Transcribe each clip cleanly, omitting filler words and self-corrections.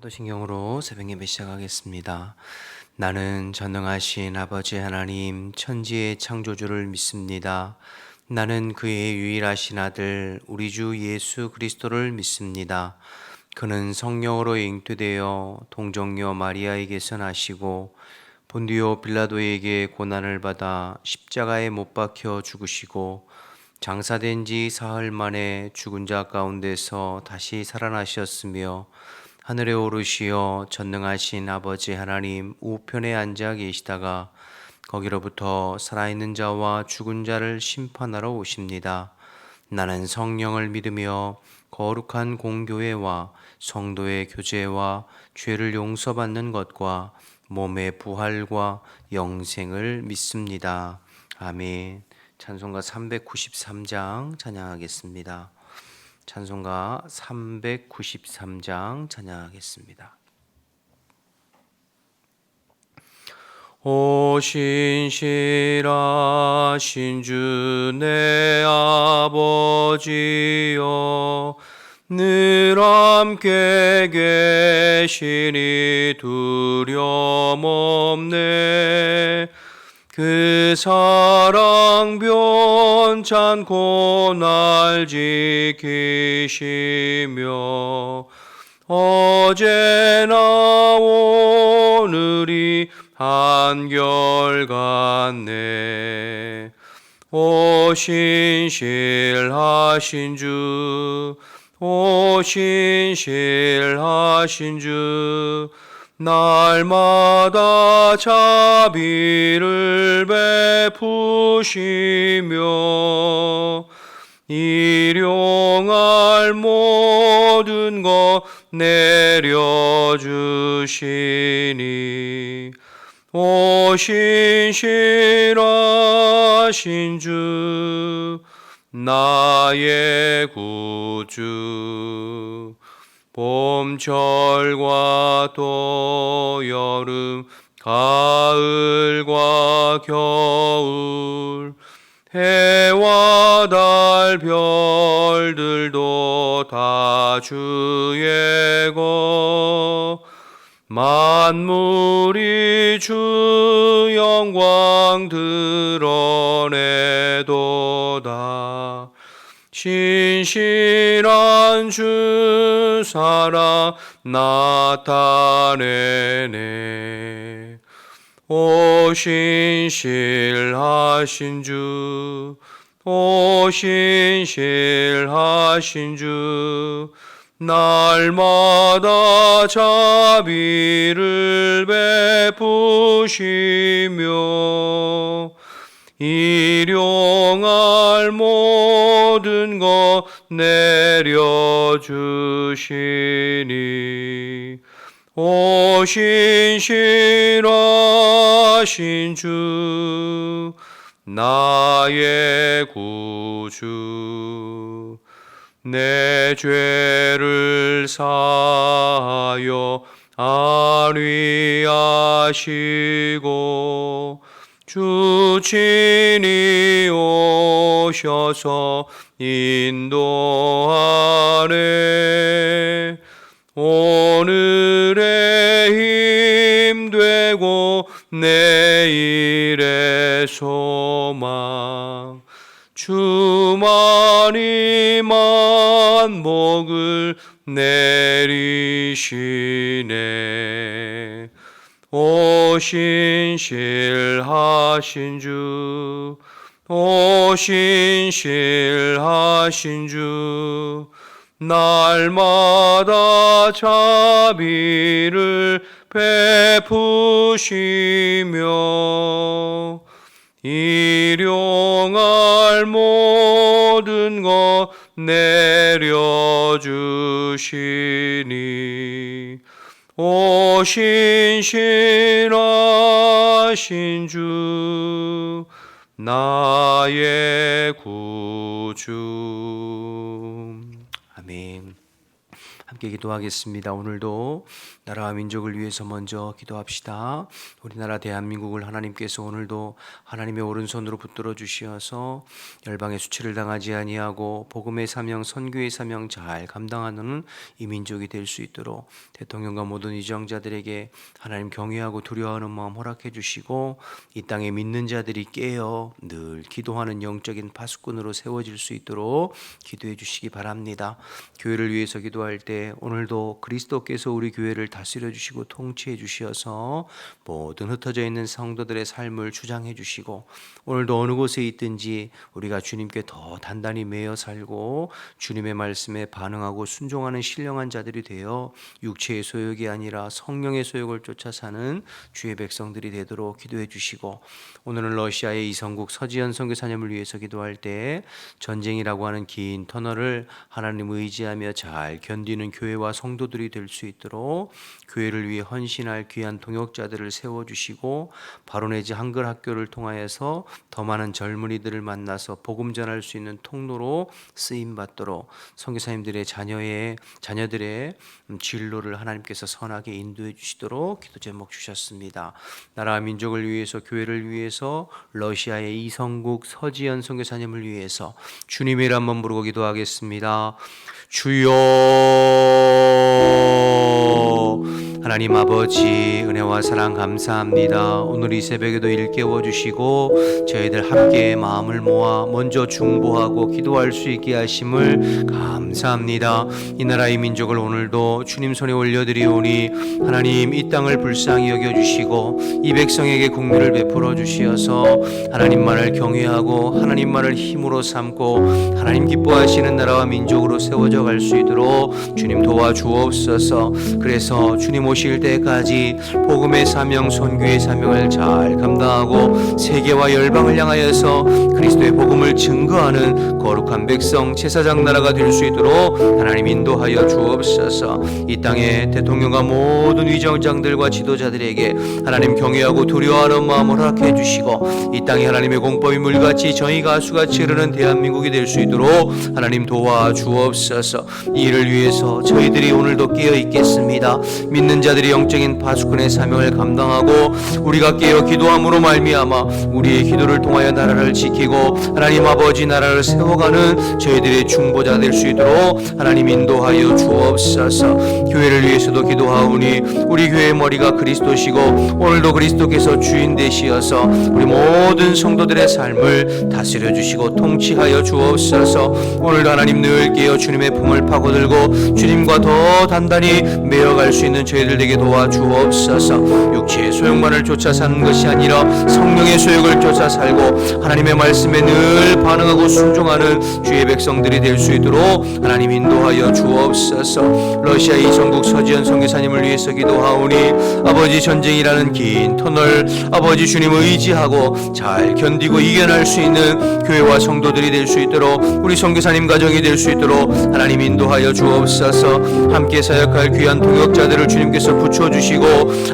사도신경으로 새벽 예배 시작하겠습니다. 나는 전능하신 아버지 하나님 천지의 창조주를 믿습니다. 나는 그의 유일하신 아들 우리 주 예수 그리스도를 믿습니다. 그는 성령으로 잉태되어 동정녀 마리아에게서 나시고 본디오 빌라도에게 고난을 받아 십자가에 못 박혀 죽으시고 장사된 지 사흘 만에 죽은 자 가운데서 다시 살아나셨으며 하늘에 오르시어 전능하신 아버지 하나님 우편에 앉아 계시다가 거기로부터 살아있는 자와 죽은 자를 심판하러 오십니다. 나는 성령을 믿으며 거룩한 공교회와 성도의 교제와 죄를 용서받는 것과 몸의 부활과 영생을 믿습니다. 아멘. 찬송가 393장 찬양하겠습니다. 찬송가 393장 찬양하겠습니다. 오 신실하신 주 내 아버지여 늘 함께 계시니 두려움 없네. 그 사랑 변찮고 날 지키시며 어제나 오늘이 한결같네. 오 신실하신 주, 오 신실하신 주, 날마다 자비를 베푸시며 일용할 모든 것 내려주시니 오 신실하신 주 나의 구주. 봄철과 또 여름 가을과 겨울 해와 달 별들도 다 주의 것 만물이 주 영광 드러내도다. 신실한 주 사랑 나타내네. 오 신실하신 주, 오 신실하신 주, 날마다 자비를 베푸시며 일용할 모든 것 내려주시니 오 신실하신 주 나의 구주. 내 죄를 사하여 안위하시고 주 친히 오셔서 인도하네. 오늘의 힘 되고 내일의 소망 주만이 만복을 내리시네. 오 신실하신 주, 오 신실하신 주, 날마다 자비를 베푸시며 일용할 모든 것 내려주시니 오 신실하신 주 나의 구주. 아멘. 함께 기도하겠습니다. 오늘도 나라와 민족을 위해서 먼저 기도합시다. 우리나라 대한민국을 하나님께서 오늘도 하나님의 오른손으로 붙들어 주시어서 열방의 수치를 당하지 아니하고 복음의 사명, 선교의 사명 잘 감당하는 이 민족이 될 수 있도록 대통령과 모든 이정자들에게 하나님 경외하고 두려워하는 마음 허락해 주시고 이 땅에 믿는 자들이 깨어 늘 기도하는 영적인 파수꾼으로 세워질 수 있도록 기도해 주시기 바랍니다. 교회를 위해서 기도할 때 오늘도 그리스도께서 우리 교회를 다스려 주시고 통치해 주시어서 모든 흩어져 있는 성도들의 삶을 주장해 주시고 오늘도 어느 곳에 있든지 우리가 주님께 더 단단히 매여 살고 주님의 말씀에 반응하고 순종하는 신령한 자들이 되어 육체의 소욕이 아니라 성령의 소욕을 쫓아 사는 주의 백성들이 되도록 기도해 주시고 오늘은 러시아의 이성국 서지연 선교사님을 위해서 기도할 때 전쟁이라고 하는 긴 터널을 하나님 의지하며 잘 견디는 교회와 성도들이 될 수 있도록 교회를 위해 헌신할 귀한 동역자들을 세워주시고 바로네즈 한글 학교를 통하여서 더 많은 젊은이들을 만나서 복음 전할 수 있는 통로로 쓰임받도록 선교사님들의 자녀들의 진로를 하나님께서 선하게 인도해 주시도록 기도 제목 주셨습니다. 나라와 민족을 위해서 교회를 위해서 러시아의 이성국 서지연 선교사님을 위해서 주님의 이름 한번 부르고 기도하겠습니다. 주여 하나님 아버지 은혜와 사랑 감사합니다. 오늘 이 새벽에도 일깨워 주시고 저희들 함께 마음을 모아 먼저 중보하고 기도할 수 있게 하심을 감사합니다. 이 나라의 민족을 오늘도 주님 손에 올려드리오니 하나님 이 땅을 불쌍히 여겨주시고 이 백성에게 국민을 베풀어 주시어서 하나님만을 경외하고 하나님만을 힘으로 삼고 하나님 기뻐하시는 나라와 민족으로 세워져 갈 수 있도록 주님 도와주옵소서. 그래서 주님 오실 때까지 복음의 사명, 선교의 사명을 잘 감당하고 세계와 열방을 향하여서 그리스도의 복음을 증거하는 거룩한 백성, 제사장 나라가 될 수 있도록 하나님 인도하여 주옵소서. 이 땅의 대통령과 모든 위정장들과 지도자들에게 하나님 경외하고 두려워하는 마음을 허락해 주시고 이 땅에 하나님의 공법이 물같이 정의 가수같이 흐르는 대한민국이 될 수 있도록 하나님 도와주옵소서. 이 일을 위해서 저희들이 오늘도 깨어 있겠습니다. 믿는 자들이 영적인 파수꾼의 사명을 감당하고 우리가 깨어 기도함으로 말미암아 우리의 기도를 통하여 나라를 지키고 하나님 아버지 나라를 세워가는 저희들의 중보자 될 수 있도록 하나님 인도하여 주옵소서. 교회를 위해서도 기도하오니 우리 교회의 머리가 그리스도시고 오늘도 그리스도께서 주인 되시어서 우리 모든 성도들의 삶을 다스려 주시고 통치하여 주옵소서. 오늘도 하나님 늘 깨어 주님의 품을 파고들고 주님과 더 단단히 매어갈 수 있는 저희들 되게 도와주옵소서. 육체의 소욕만을 쫓아 사는 것이 아니라 성령의 소욕을 쫓아 살고 하나님의 말씀에 늘 반응하고 순종하는 주의 백성들이 될 수 있도록 하나님 인도하여 주옵소서. 러시아 이성국 서지연 선교사님을 위해서 기도하오니 아버지 전쟁이라는 긴 터널 아버지 주님 의지하고 잘 견디고 이겨낼 수 있는 교회와 성도들이 될 수 있도록 우리 선교사님 가정이 될 수 있도록 하나님 인도하여 주옵소서. 함께 사역할 귀한 동역자들을 주님께서 붙여주시고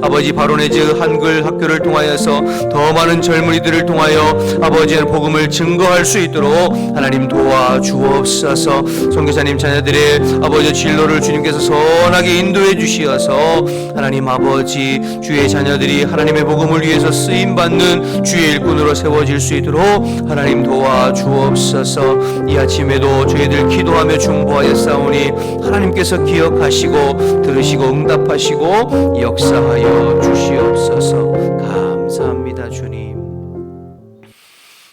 아버지 바로네즈 한글 학교를 통하여서 더 많은 젊은이들을 통하여 아버지의 복음을 증거할 수 있도록 하나님 도와주옵소서. 선교사님 자녀들의 아버지 진로를 주님께서 선하게 인도해 주시어서 하나님 아버지 주의 자녀들이 하나님의 복음을 위해서 쓰임받는 주의 일꾼으로 세워질 수 있도록 하나님 도와주옵소서. 이 아침에도 저희들 기도하며 중보하여 싸우니 하나님께서 기억하시고 들으시고 응답하시고 역사하여 주시옵소서. 감사합니다. 주님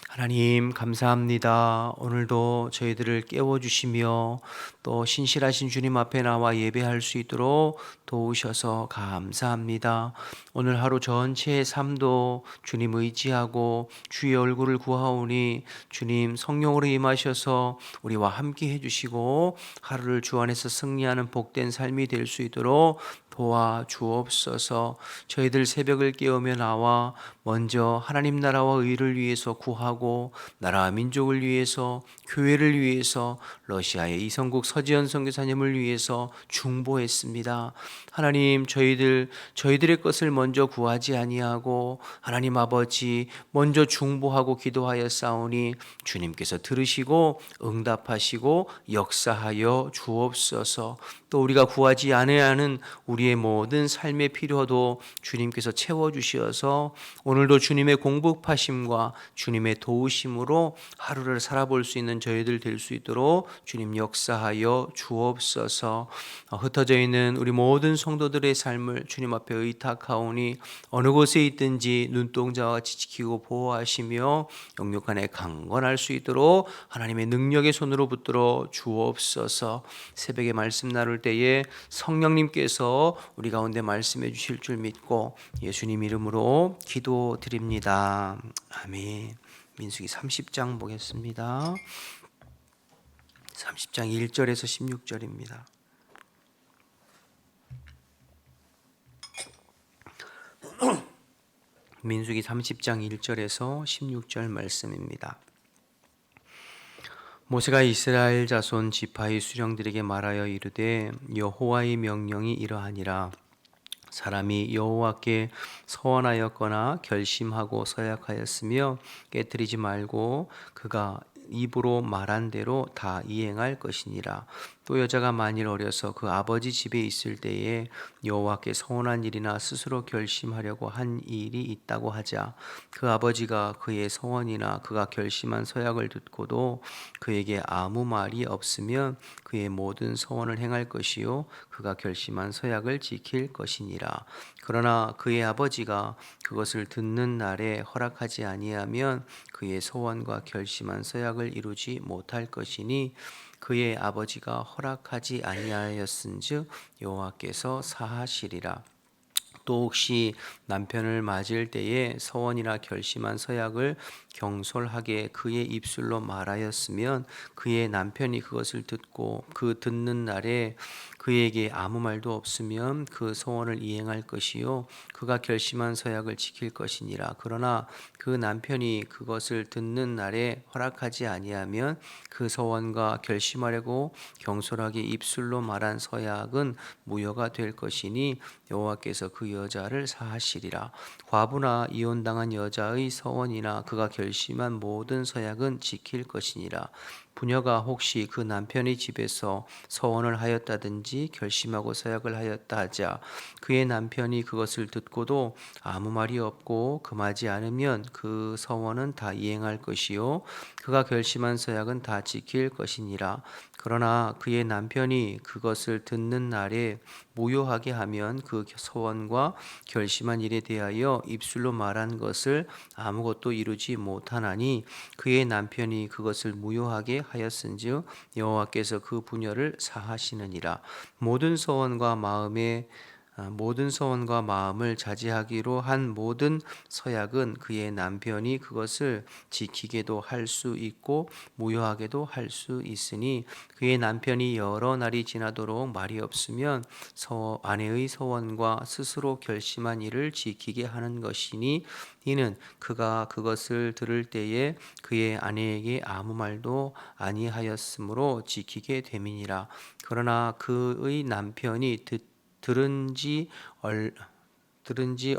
하나님 감사합니다. 오늘도 저희들을 깨워주시며 또 신실하신 주님 앞에 나와 예배할 수 있도록 도우셔서 감사합니다. 오늘 하루 전체의 삶도 주님 의지하고 주의 얼굴을 구하오니 주님 성령으로 임하셔서 우리와 함께 해주시고 하루를 주 안에서 승리하는 복된 삶이 될 수 있도록 도와주옵소서. 저희들 새벽을 깨우며 나와 먼저 하나님 나라와 의를 위해서 구하고 나라와 민족을 위해서 교회를 위해서 러시아의 이성국 서지연 선교사님을 위해서 중보했습니다. 하나님, 저희들의 것을 먼저 구하지 아니하고 하나님 아버지 먼저 중보하고 기도하였사오니 주님께서 들으시고 응답하시고 역사하여 주옵소서. 또 우리가 구하지 아니하는 우리의 모든 삶의 필요도 주님께서 채워주시어서 오늘도 주님의 공급하심과 주님의 도우심으로 하루를 살아볼 수 있는 저희들 될 수 있도록 주님 역사하여 주옵소서. 흩어져 있는 우리 모든 성도들의 삶을 주님 앞에 의탁하오니 어느 곳에 있든지 눈동자와 같이 지키고 보호하시며 영육 안에 강건할 수 있도록 하나님의 능력의 손으로 붙들어 주옵소서. 새벽에 말씀 나눌 때에 성령님께서 우리 가운데 말씀해 주실 줄 믿고 예수님 이름으로 기도드립니다. 아멘. 민수기 30장 보겠습니다. 30장 1절에서 16절입니다. 민수기 30장 1절에서 16절 말씀입니다. 모세가 이스라엘 자손 지파의 수령들에게 말하여 이르되 여호와의 명령이 이러하니라. 사람이 여호와께 서원하였거나 결심하고 서약하였으며 깨뜨리지 말고 그가 입으로 말한 대로 다 이행할 것이니라. 또 여자가 만일 어려서 그 아버지 집에 있을 때에 여호와께 서원한 일이나 스스로 결심하려고 한 일이 있다고 하자 그 아버지가 그의 서원이나 그가 결심한 서약을 듣고도 그에게 아무 말이 없으면 그의 모든 서원을 행할 것이요 그가 결심한 서약을 지킬 것이니라. 그러나 그의 아버지가 그것을 듣는 날에 허락하지 아니하면 그의 서원과 결심한 서약을 이루지 못할 것이니 그의 아버지가 허락하지 아니하였은즉 여호와께서 사하시리라. 또 혹시 남편을 맞을 때에 서원이나 결심한 서약을 경솔하게 그의 입술로 말하였으면 그의 남편이 그것을 듣고 그 듣는 날에 그에게 아무 말도 없으면 그 서원을 이행할 것이요 그가 결심한 서약을 지킬 것이니라. 그러나 그 남편이 그것을 듣는 날에 허락하지 아니하면 그 서원과 결심하려고 경솔하게 입술로 말한 서약은 무효가 될 것이니 여호와께서 그 여자를 사하시리라. 과부나 이혼당한 여자의 서원이나 그가 결심한 모든 서약은 지킬 것이니라. 부녀가 혹시 그 남편의 집에서 서원을 하였다든지 결심하고 서약을 하였다 하자 그의 남편이 그것을 듣고도 아무 말이 없고 금하지 않으면 그 서원은 다 이행할 것이요 그가 결심한 서약은 다 지킬 것이니라. 그러나 그의 남편이 그것을 듣는 날에 무효하게 하면 그 서원과 결심한 일에 대하여 입술로 말한 것을 아무것도 이루지 못하나니 그의 남편이 그것을 무효하게 하였은즉 여호와께서 그 부녀를 사하시느니라. 모든 서원과 마음을 자제하기로 한 모든 서약은 그의 남편이 그것을 지키게도 할 수 있고 무효하게도 할 수 있으니 그의 남편이 여러 날이 지나도록 말이 없으면 아내의 서원과 스스로 결심한 일을 지키게 하는 것이니 이는 그가 그것을 들을 때에 그의 아내에게 아무 말도 아니하였으므로 지키게 됨이니라. 그러나 그의 남편이 들은 지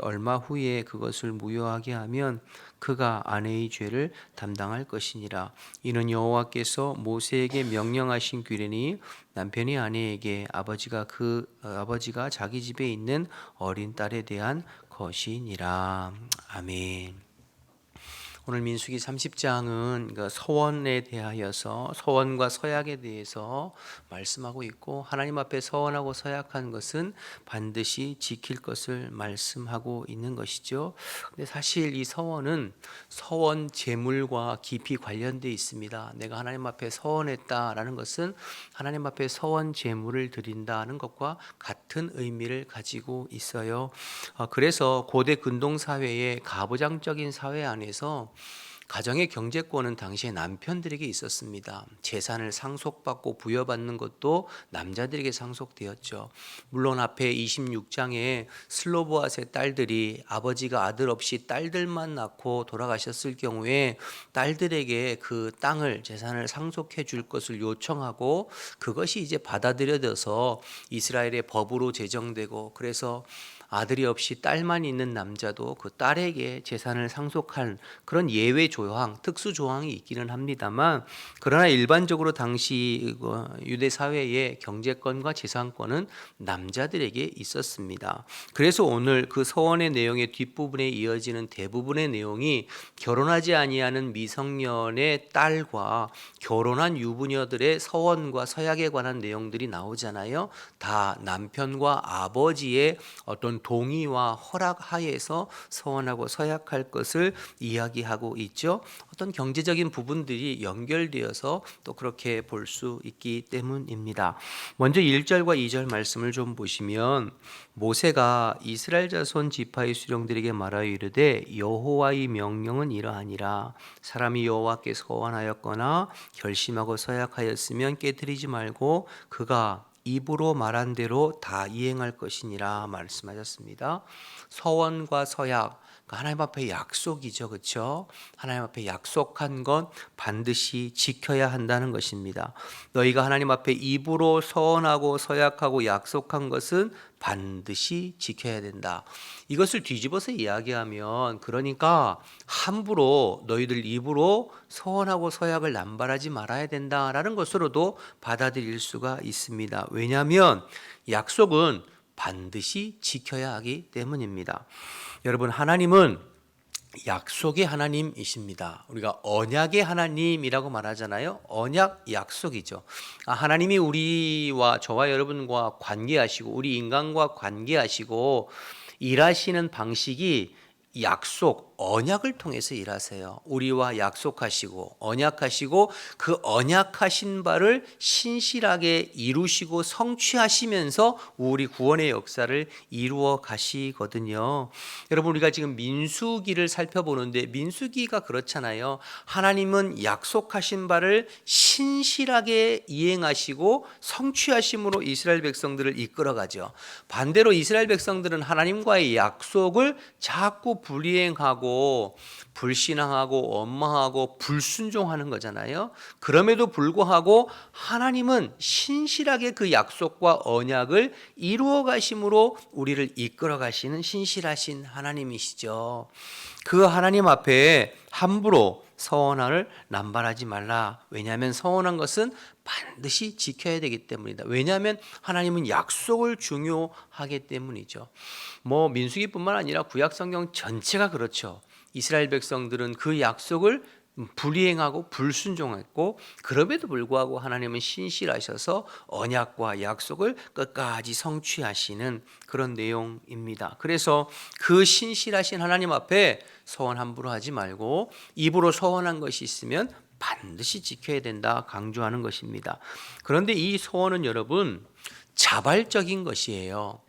얼마 후에 그것을 무효하게 하면 그가 아내의 죄를 담당할 것이니라. 이는 여호와께서 모세에게 명령하신 규례니 남편이 아내에게 아버지가 자기 집에 있는 어린 딸에 대한 것이니라. 아멘. 오늘 민수기 30장은 서원에 대하여서 서원과 서약에 대해서 말씀하고 있고 하나님 앞에 서원하고 서약한 것은 반드시 지킬 것을 말씀하고 있는 것이죠. 근데 사실 이 서원은 서원 제물과 깊이 관련되어 있습니다. 내가 하나님 앞에 서원했다라는 것은 하나님 앞에 서원 제물을 드린다는 것과 같은 의미를 가지고 있어요. 그래서 고대 근동 사회의 가부장적인 사회 안에서 가정의 경제권은 당시에 남편들에게 있었습니다. 재산을 상속받고 부여받는 것도 남자들에게 상속되었죠. 물론 앞에 26장에 슬로보앗의 딸들이 아버지가 아들 없이 딸들만 낳고 돌아가셨을 경우에 딸들에게 그 땅을 재산을 상속해 줄 것을 요청하고 그것이 이제 받아들여져서 이스라엘의 법으로 제정되고, 그래서 아들이 없이 딸만 있는 남자도 그 딸에게 재산을 상속할 그런 예외 조항, 특수 조항이 있기는 합니다만, 그러나 일반적으로 당시 유대 사회의 경제권과 재산권은 남자들에게 있었습니다. 그래서 오늘 그 서원의 내용의 뒷부분에 이어지는 대부분의 내용이 결혼하지 아니하는 미성년의 딸과 결혼한 유부녀들의 서원과 서약에 관한 내용들이 나오잖아요. 다 남편과 아버지의 어떤 동의와 허락 하에서 서원하고 서약할 것을 이야기하고 있죠. 어떤 경제적인 부분들이 연결되어서 또 그렇게 볼 수 있기 때문입니다. 먼저 1절과 2절 말씀을 좀 보시면, 모세가 이스라엘 자손 지파의 수령들에게 말하여 이르되 여호와의 명령은 이러하니라. 사람이 여호와께 서원하였거나 결심하고 서약하였으면 깨뜨리지 말고 그가 입으로 말한 대로 다 이행할 것이니라 말씀하셨습니다. 서원과 서약, 하나님 앞에 약속이죠, 그렇죠? 하나님 앞에 약속한 건 반드시 지켜야 한다는 것입니다. 너희가 하나님 앞에 입으로 서원하고 서약하고 약속한 것은 반드시 지켜야 된다. 이것을 뒤집어서 이야기하면, 그러니까 함부로 너희들 입으로 서원하고 서약을 남발하지 말아야 된다라는 것으로도 받아들일 수가 있습니다. 왜냐하면 약속은 반드시 지켜야 하기 때문입니다. 여러분, 하나님은 약속의 하나님이십니다. 우리가 언약의 하나님이라고 말하잖아요. 언약, 약속이죠. 하나님이 우리와 저와 여러분과 관계하시고 우리 인간과 관계하시고 일하시는 방식이 약속, 언약을 통해서 일하세요. 우리와 약속하시고 언약하시고 그 언약하신 바를 신실하게 이루시고 성취하시면서 우리 구원의 역사를 이루어 가시거든요. 여러분, 우리가 지금 민수기를 살펴보는데 민수기가 그렇잖아요. 하나님은 약속하신 바를 신실하게 이행하시고 성취하심으로 이스라엘 백성들을 이끌어가죠. 반대로 이스라엘 백성들은 하나님과의 약속을 자꾸 불이행하고 불신앙하고 원망하고 불순종하는 거잖아요. 그럼에도 불구하고 하나님은 신실하게 그 약속과 언약을 이루어 가심으로 우리를 이끌어 가시는 신실하신 하나님이시죠. 그 하나님 앞에 함부로 서원을 남발하지 말라. 왜냐하면 서원한 것은 반드시 지켜야 되기 때문이다. 왜냐하면 하나님은 약속을 중요하기 때문이죠. 민수기뿐만 아니라 구약 성경 전체가 그렇죠. 이스라엘 백성들은 그 약속을 불이행하고 불순종했고, 그럼에도 불구하고 하나님은 신실하셔서 언약과 약속을 끝까지 성취하시는 그런 내용입니다. 그래서 그 신실하신 하나님 앞에 서원 함부로 하지 말고 입으로 서원한 것이 있으면 반드시 지켜야 된다 강조하는 것입니다. 그런데 이 서원은 여러분 자발적인 것이에요.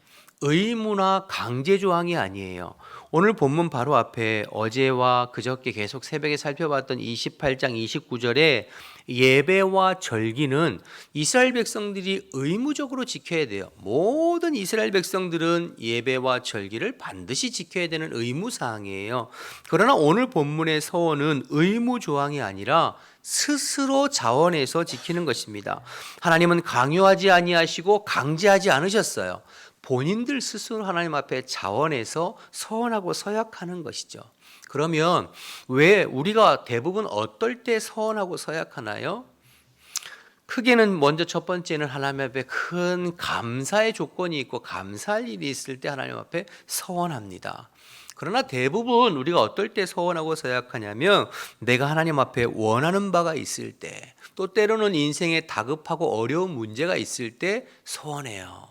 의무나 강제 조항이 아니에요. 오늘 본문 바로 앞에 어제와 그저께 계속 새벽에 살펴봤던 28장 29절에 예배와 절기는 이스라엘 백성들이 의무적으로 지켜야 돼요. 모든 이스라엘 백성들은 예배와 절기를 반드시 지켜야 되는 의무사항이에요. 그러나 오늘 본문의 서원은 의무 조항이 아니라 스스로 자원해서 지키는 것입니다. 하나님은 강요하지 아니하시고 강제하지 않으셨어요. 본인들 스스로 하나님 앞에 자원해서 서원하고 서약하는 것이죠. 그러면 왜 우리가 대부분 어떨 때 서원하고 서약하나요? 크게는 먼저 첫 번째는 하나님 앞에 큰 감사의 조건이 있고 감사할 일이 있을 때 하나님 앞에 서원합니다. 그러나 대부분 우리가 어떨 때 서원하고 서약하냐면 내가 하나님 앞에 원하는 바가 있을 때, 또 때로는 인생에 다급하고 어려운 문제가 있을 때 서원해요.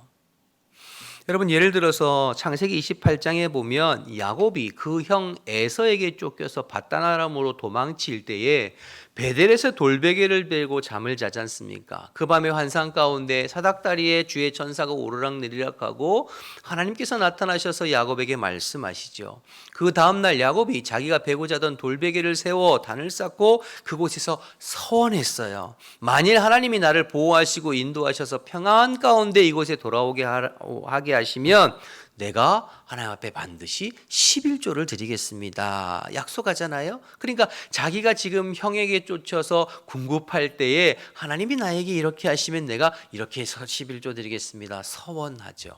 여러분 예를 들어서 창세기 28장에 보면 야곱이 그 형 에서에게 쫓겨서 밧단아람으로 도망칠 때에 베델에서 돌베개를 들고 잠을 자지 않습니까? 그 밤의 환상 가운데 사닥다리에 주의 천사가 오르락내리락 하고 하나님께서 나타나셔서 야곱에게 말씀하시죠. 그 다음날 야곱이 자기가 베고 자던 돌베개를 세워 단을 쌓고 그곳에서 서원했어요. 만일 하나님이 나를 보호하시고 인도하셔서 평안 가운데 이곳에 돌아오게 하게 하시면 내가 하나님 앞에 반드시 11조를 드리겠습니다. 약속하잖아요. 그러니까 자기가 지금 형에게 쫓겨서 궁급할 때에 하나님이 나에게 이렇게 하시면 내가 이렇게 해서 11조 드리겠습니다. 서원하죠.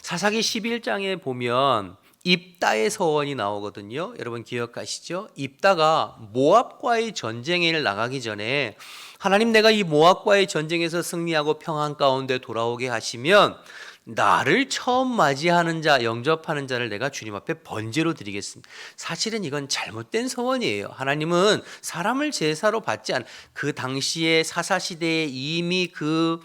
사사기 11장에 보면 입다의 서원이 나오거든요. 여러분 기억하시죠? 입다가 모압과의 전쟁에 나가기 전에 하나님 내가 이 모압과의 전쟁에서 승리하고 평안 가운데 돌아오게 하시면 나를 처음 맞이하는 자, 영접하는 자를 내가 주님 앞에 번제로 드리겠습니다. 사실은 이건 잘못된 서원이에요. 하나님은 사람을 제사로 받지 않, 그 당시에 사사시대에 이미 그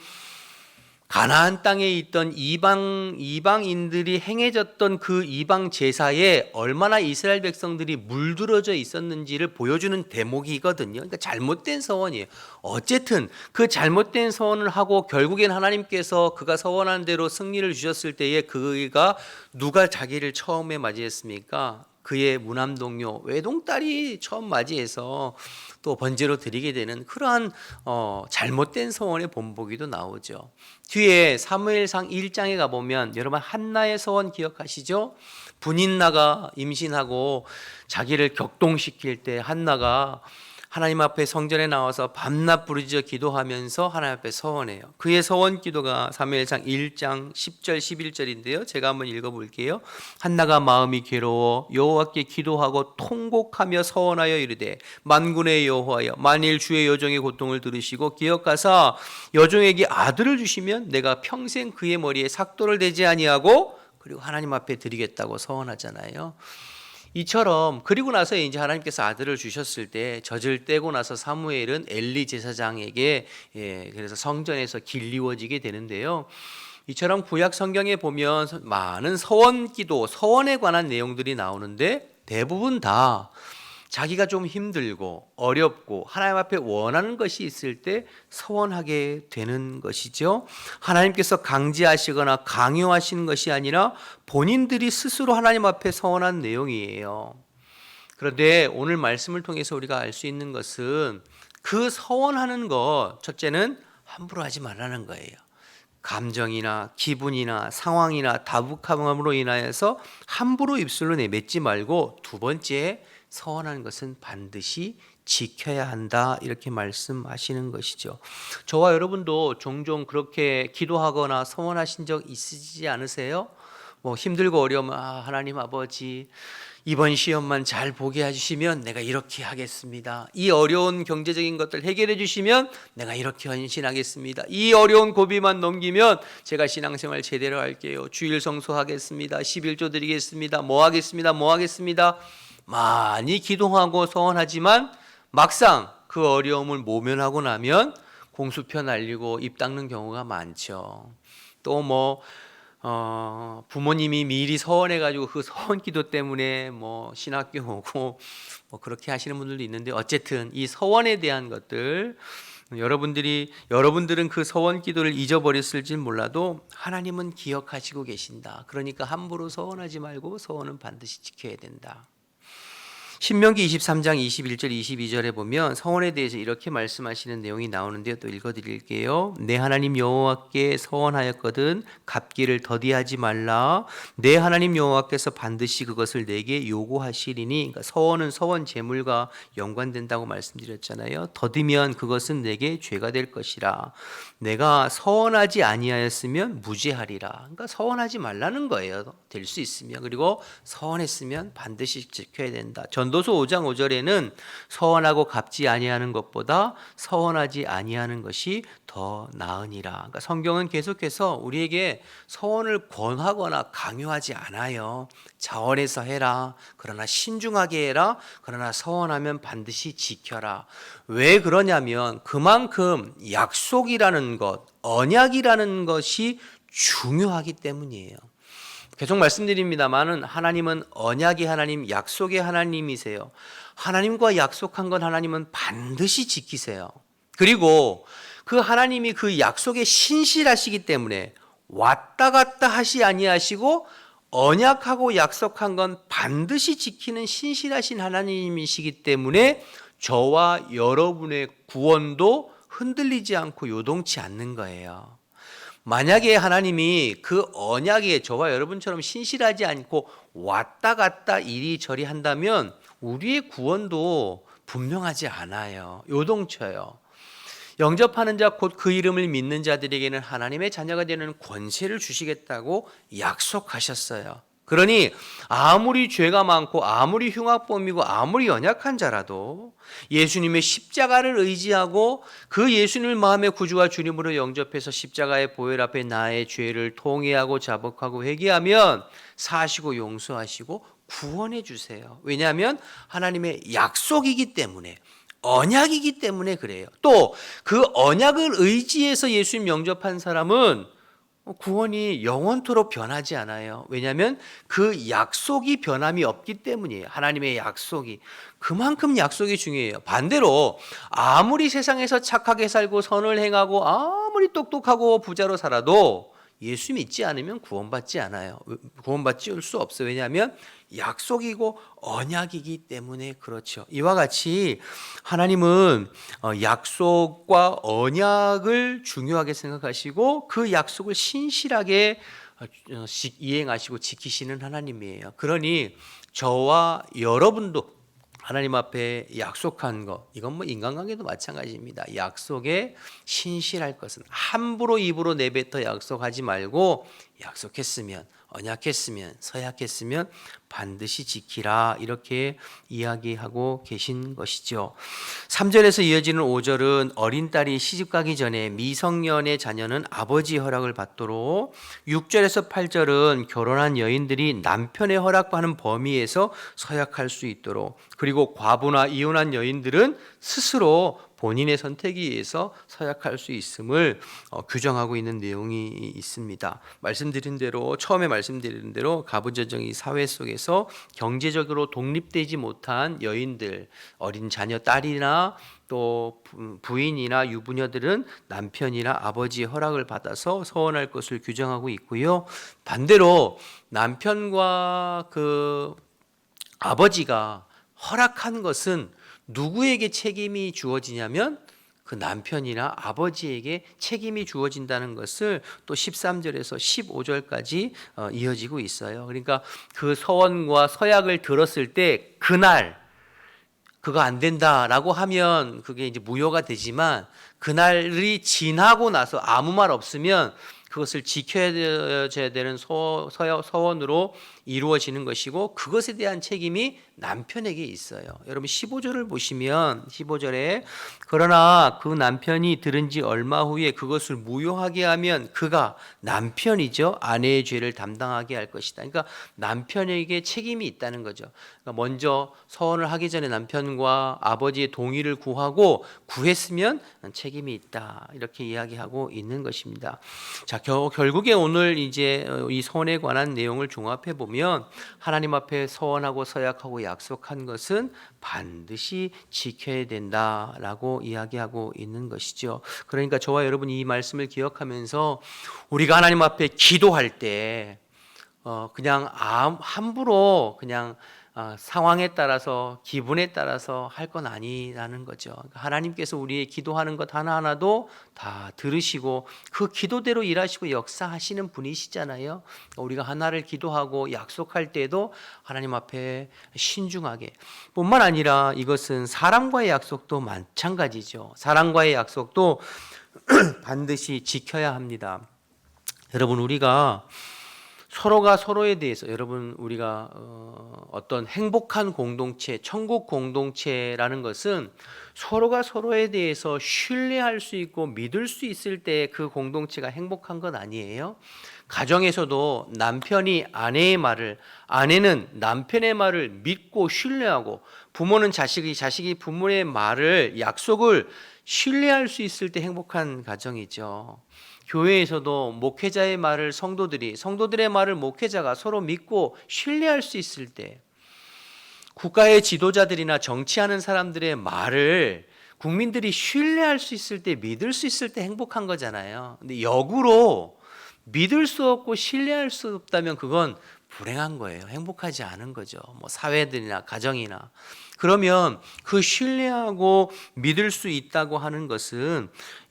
가나안 땅에 있던 이방인들이 행해졌던 그 이방 제사에 얼마나 이스라엘 백성들이 물들어져 있었는지를 보여주는 대목이거든요. 그러니까 잘못된 서원이에요. 어쨌든 그 잘못된 서원을 하고 결국엔 하나님께서 그가 서원한 대로 승리를 주셨을 때에 그가 누가 자기를 처음에 맞이했습니까? 그의 무남동료 외동딸이 처음 맞이해서 또 번제로 드리게 되는 그러한 잘못된 서원의 본보기도 나오죠. 뒤에 사무엘상 1장에 가보면 여러분 한나의 서원 기억하시죠? 분인나가 임신하고 자기를 격동시킬 때 한나가 하나님 앞에 성전에 나와서 밤낮 부르짖어 기도하면서 하나님 앞에 서원해요. 그의 서원 기도가 사무엘상 1장 10절 11절인데요. 제가 한번 읽어볼게요. 한나가 마음이 괴로워 여호와께 기도하고 통곡하며 서원하여 이르되 만군의 여호와여 만일 주의 여종의 고통을 들으시고 기억하사 여종에게 아들을 주시면 내가 평생 그의 머리에 삭도를 대지 아니하고 그리고 하나님 앞에 드리겠다고 서원하잖아요. 이처럼 그리고 나서 이제 하나님께서 아들을 주셨을 때 젖을 떼고 나서 사무엘은 엘리 제사장에게 그래서 성전에서 길리워지게 되는데요. 이처럼 구약 성경에 보면 많은 서원 기도, 서원에 관한 내용들이 나오는데 대부분 다 자기가 좀 힘들고 어렵고 하나님 앞에 원하는 것이 있을 때 서원하게 되는 것이죠. 하나님께서 강제하시거나 강요하시는 것이 아니라 본인들이 스스로 하나님 앞에 서원한 내용이에요. 그런데 오늘 말씀을 통해서 우리가 알 수 있는 것은 그 서원하는 것 첫째는 함부로 하지 말라는 거예요. 감정이나 기분이나 상황이나 다복함으로 인하여서 함부로 입술로 내뱉지 말고 두 번째 서원하는 것은 반드시 지켜야 한다 이렇게 말씀하시는 것이죠. 저와 여러분도 종종 그렇게 기도하거나 서원하신 적 있으시지 않으세요? 뭐 힘들고 어려우면 하나님 아버지 이번 시험만 잘 보게 해주시면 내가 이렇게 하겠습니다. 이 어려운 경제적인 것들 해결해 주시면 내가 이렇게 헌신하겠습니다. 이 어려운 고비만 넘기면 제가 신앙생활 제대로 할게요. 주일 성수하겠습니다. 11조 드리겠습니다. 뭐 하겠습니다. 많이 기도하고 서원하지만 막상 그 어려움을 모면하고 나면 공수표 날리고 입 닦는 경우가 많죠. 또 부모님이 미리 서원해가지고 그 서원 기도 때문에 신학교 오고 그렇게 하시는 분들도 있는데 어쨌든 이 서원에 대한 것들 여러분들은 그 서원 기도를 잊어버렸을진 몰라도 하나님은 기억하시고 계신다. 그러니까 함부로 서원하지 말고 서원은 반드시 지켜야 된다. 신명기 23장 21절 22절에 보면 서원에 대해서 이렇게 말씀하시는 내용이 나오는데요. 또 읽어드릴게요. 내 하나님 여호와께 서원하였거든 갚기를 더디하지 말라. 내 하나님 여호와께서 반드시 그것을 내게 요구하시리니. 그러니까 서원은 서원 제물과 연관된다고 말씀드렸잖아요. 더디면 그것은 내게 죄가 될 것이라. 내가 서원하지 아니하였으면 무죄하리라. 그러니까 서원하지 말라는 거예요. 될 수 있으면. 그리고 서원했으면 반드시 지켜야 된다. 전도서 5장 5절에는 서원하고 갚지 아니하는 것보다 서원하지 아니하는 것이 더 나으니라. 그러니까 성경은 계속해서 우리에게 서원을 권하거나 강요하지 않아요. 자원해서 해라. 그러나 신중하게 해라. 그러나 서원하면 반드시 지켜라. 왜 그러냐면 그만큼 약속이라는 것, 언약이라는 것이 중요하기 때문이에요. 계속 말씀드립니다만은 하나님은 언약의 하나님, 약속의 하나님이세요. 하나님과 약속한 건 하나님은 반드시 지키세요. 그리고 그 하나님이 그 약속에 신실하시기 때문에 왔다 갔다 하시 아니하시고 언약하고 약속한 건 반드시 지키는 신실하신 하나님이시기 때문에 저와 여러분의 구원도 흔들리지 않고 요동치 않는 거예요. 만약에 하나님이 그 언약에 저와 여러분처럼 신실하지 않고 왔다 갔다 이리저리 한다면 우리의 구원도 분명하지 않아요. 요동쳐요. 영접하는 자 곧 그 이름을 믿는 자들에게는 하나님의 자녀가 되는 권세를 주시겠다고 약속하셨어요. 그러니 아무리 죄가 많고 아무리 흉악범이고 아무리 연약한 자라도 예수님의 십자가를 의지하고 그 예수님을 마음의 구주와 주님으로 영접해서 십자가의 보혈 앞에 나의 죄를 통회하고 자복하고 회개하면 사하시고 용서하시고 구원해 주세요. 왜냐하면 하나님의 약속이기 때문에, 언약이기 때문에 그래요. 또 그 언약을 의지해서 예수님 영접한 사람은 구원이 영원토록 변하지 않아요. 왜냐하면 그 약속이 변함이 없기 때문이에요. 하나님의 약속이. 그만큼 약속이 중요해요. 반대로 아무리 세상에서 착하게 살고 선을 행하고 아무리 똑똑하고 부자로 살아도 예수 믿지 않으면 구원받지 않아요. 구원받을 수 없어요. 왜냐하면 약속이고 언약이기 때문에 그렇죠. 이와 같이 하나님은 약속과 언약을 중요하게 생각하시고 그 약속을 신실하게 이행하시고 지키시는 하나님이에요. 그러니 저와 여러분도 하나님 앞에 약속한 것, 이건 뭐 인간관계도 마찬가지입니다. 약속에 신실할 것은 함부로 입으로 내뱉어 약속하지 말고 약속했으면, 언약했으면, 서약했으면 반드시 지키라, 이렇게 이야기하고 계신 것이죠. 3절에서 이어지는 5절은 어린 딸이 시집가기 전에 미성년의 자녀는 아버지 허락을 받도록, 6절에서 8절은 결혼한 여인들이 남편의 허락받는 범위에서 서약할 수 있도록, 그리고 과부나 이혼한 여인들은 스스로 본인의 선택에 의해서 서약할 수 있음을 규정하고 있는 내용이 있습니다. 처음에 말씀드린 대로 가부장적인 사회 속에서 경제적으로 독립되지 못한 여인들, 어린 자녀 딸이나 또 부인이나 유부녀들은 남편이나 아버지의 허락을 받아서 서원할 것을 규정하고 있고요. 반대로 남편과 그 아버지가 허락한 것은 누구에게 책임이 주어지냐면 그 남편이나 아버지에게 책임이 주어진다는 것을 또 13절에서 15절까지 이어지고 있어요. 그러니까 그 서원과 서약을 들었을 때 그날 그거 안 된다라고 하면 그게 이제 무효가 되지만, 그날이 지나고 나서 아무 말 없으면 그것을 지켜야 되는 서원으로 이루어지는 것이고, 그것에 대한 책임이 남편에게 있어요. 여러분 15절을 보시면 15절에 그러나 그 남편이 들은 지 얼마 후에 그것을 무효하게 하면 그가, 남편이죠, 아내의 죄를 담당하게 할 것이다. 그러니까 남편에게 책임이 있다는 거죠. 그러니까 먼저 서원을 하기 전에 남편과 아버지의 동의를 구했으면 책임이 있다, 이렇게 이야기하고 있는 것입니다. 자, 결국에 오늘 이제 이 서원에 관한 내용을 종합해 보면 하나님 앞에 서원하고 서약하고 약속한 것은 반드시 지켜야 된다라고 이야기하고 있는 것이죠. 그러니까 저와 여러분이 이 말씀을 기억하면서 우리가 하나님 앞에 기도할 때 그냥 함부로 그냥 상황에 따라서 기분에 따라서 할 건 아니라는 거죠. 하나님께서 우리의 기도하는 것 하나하나도 다 들으시고 그 기도대로 일하시고 역사하시는 분이시잖아요. 우리가 하나를 기도하고 약속할 때도 하나님 앞에 신중하게, 뿐만 아니라 이것은 사람과의 약속도 마찬가지죠. 사람과의 약속도 반드시 지켜야 합니다. 여러분, 우리가 서로가 서로에 대해서, 여러분 우리가 어떤 행복한 공동체, 천국 공동체라는 것은 서로가 서로에 대해서 신뢰할 수 있고 믿을 수 있을 때 그 공동체가 행복한 건 아니에요. 가정에서도 남편이 아내의 말을, 아내는 남편의 말을 믿고 신뢰하고, 부모는 자식이 부모의 말을, 약속을 신뢰할 수 있을 때 행복한 가정이죠. 교회에서도 목회자의 말을 성도들의 말을 목회자가 서로 믿고 신뢰할 수 있을 때, 국가의 지도자들이나 정치하는 사람들의 말을 국민들이 신뢰할 수 있을 때, 믿을 수 있을 때 행복한 거잖아요. 근데 역으로 믿을 수 없고 신뢰할 수 없다면 그건 불행한 거예요. 행복하지 않은 거죠. 뭐 사회들이나 가정이나. 그러면 그 신뢰하고 믿을 수 있다고 하는 것은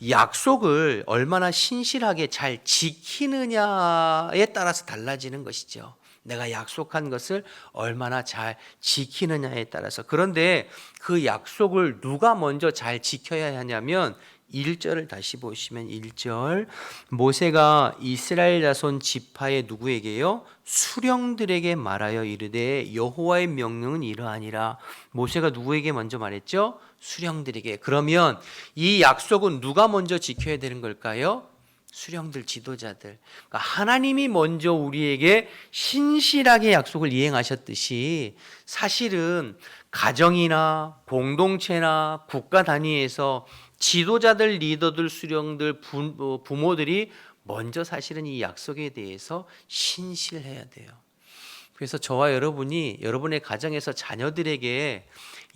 약속을 얼마나 신실하게 잘 지키느냐에 따라서 달라지는 것이죠. 내가 약속한 것을 얼마나 잘 지키느냐에 따라서. 그런데 그 약속을 누가 먼저 잘 지켜야 하냐면 1절을 다시 보시면 1절, 모세가 이스라엘 자손 지파의 누구에게요? 수령들에게 말하여 이르되 여호와의 명령은 이러하니라. 모세가 누구에게 먼저 말했죠? 수령들에게. 그러면 이 약속은 누가 먼저 지켜야 되는 걸까요? 수령들, 지도자들. 그러니까 하나님이 먼저 우리에게 신실하게 약속을 이행하셨듯이 사실은 가정이나 공동체나 국가 단위에서 지도자들, 리더들, 수령들, 부모들이 먼저 사실은 이 약속에 대해서 신실해야 돼요. 그래서 저와 여러분이 여러분의 가정에서 자녀들에게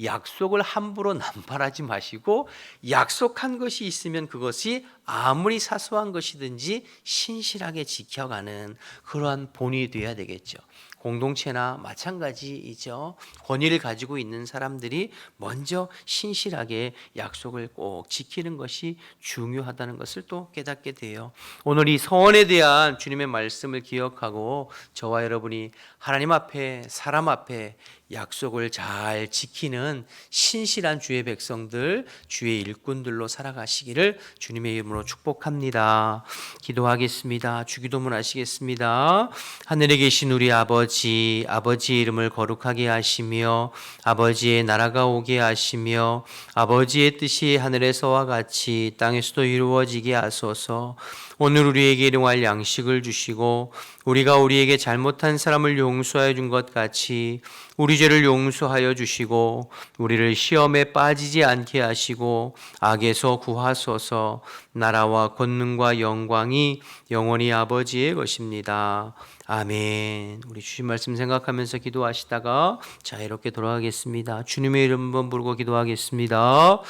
약속을 함부로 남발하지 마시고, 약속한 것이 있으면 그것이 아무리 사소한 것이든지 신실하게 지켜가는 그러한 본이 되어야 되겠죠. 공동체나 마찬가지이죠. 권위를 가지고 있는 사람들이 먼저 신실하게 약속을 꼭 지키는 것이 중요하다는 것을 또 깨닫게 돼요. 오늘 이 서원에 대한 주님의 말씀을 기억하고 저와 여러분이 하나님 앞에, 사람 앞에 약속을 잘 지키는 신실한 주의 백성들, 주의 일꾼들로 살아가시기를 주님의 이름으로 축복합니다. 기도하겠습니다. 주기도문 하시겠습니다. 하늘에 계신 우리 아버지, 아버지의 이름을 거룩하게 하시며 아버지의 나라가 오게 하시며 아버지의 뜻이 하늘에서와 같이 땅에서도 이루어지게 하소서. 오늘 우리에게 일용할 양식을 주시고 우리가 우리에게 잘못한 사람을 용서하여 준 것 같이 우리 죄를 용서하여 주시고 우리를 시험에 빠지지 않게 하시고 악에서 구하소서. 나라와 권능과 영광이 영원히 아버지의 것입니다. 아멘. 우리 주신 말씀 생각하면서 기도하시다가 자유롭게 돌아가겠습니다. 주님의 이름 한번 부르고 기도하겠습니다.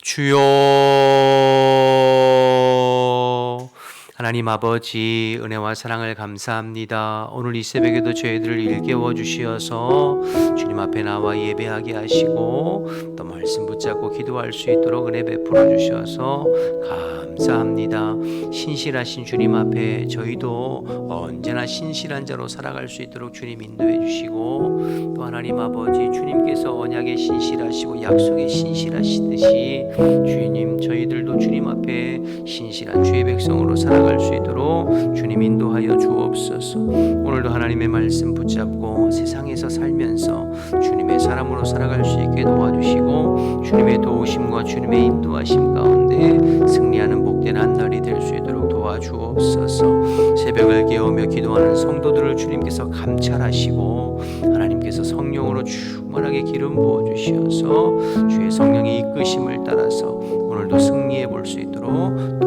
주여. 하나님 아버지, 은혜와 사랑을 감사합니다. 오늘 이 새벽에도 저희들을 일깨워 주시어서 주님 앞에 나와 예배하게 하시고 또 말씀 붙잡고 기도할 수 있도록 은혜 베풀어 주셔서 감사합니다. 신실하신 주님 앞에 저희도 언제나 신실한 자로 살아갈 수 있도록 주님 인도해 주시고, 또 하나님 아버지, 주님께서 언약에 신실하시고 약속에 신실하시듯이 주님, 저희들도 주님 앞에 신실한 주의 백성으로 살아갈 수 있도록 주님 인도하여 주옵소서. 오늘도 하나님의 말씀 붙잡고 세상에서 살면서 주님의 사람으로 살아갈 수 있게 도와주시고, 주님의 도우심과 주님의 인도하심 가운데 승리하는 복된 한 날이 될 수 있도록 도와주옵소서. 새벽을 깨우며 기도하는 성도들을 주님께서 감찰하시고 하나님께서 성령으로 충만하게 기름 부어주시어서 주의 성령의 이끄심을 따라서 오늘도 승리해 볼 수 있도록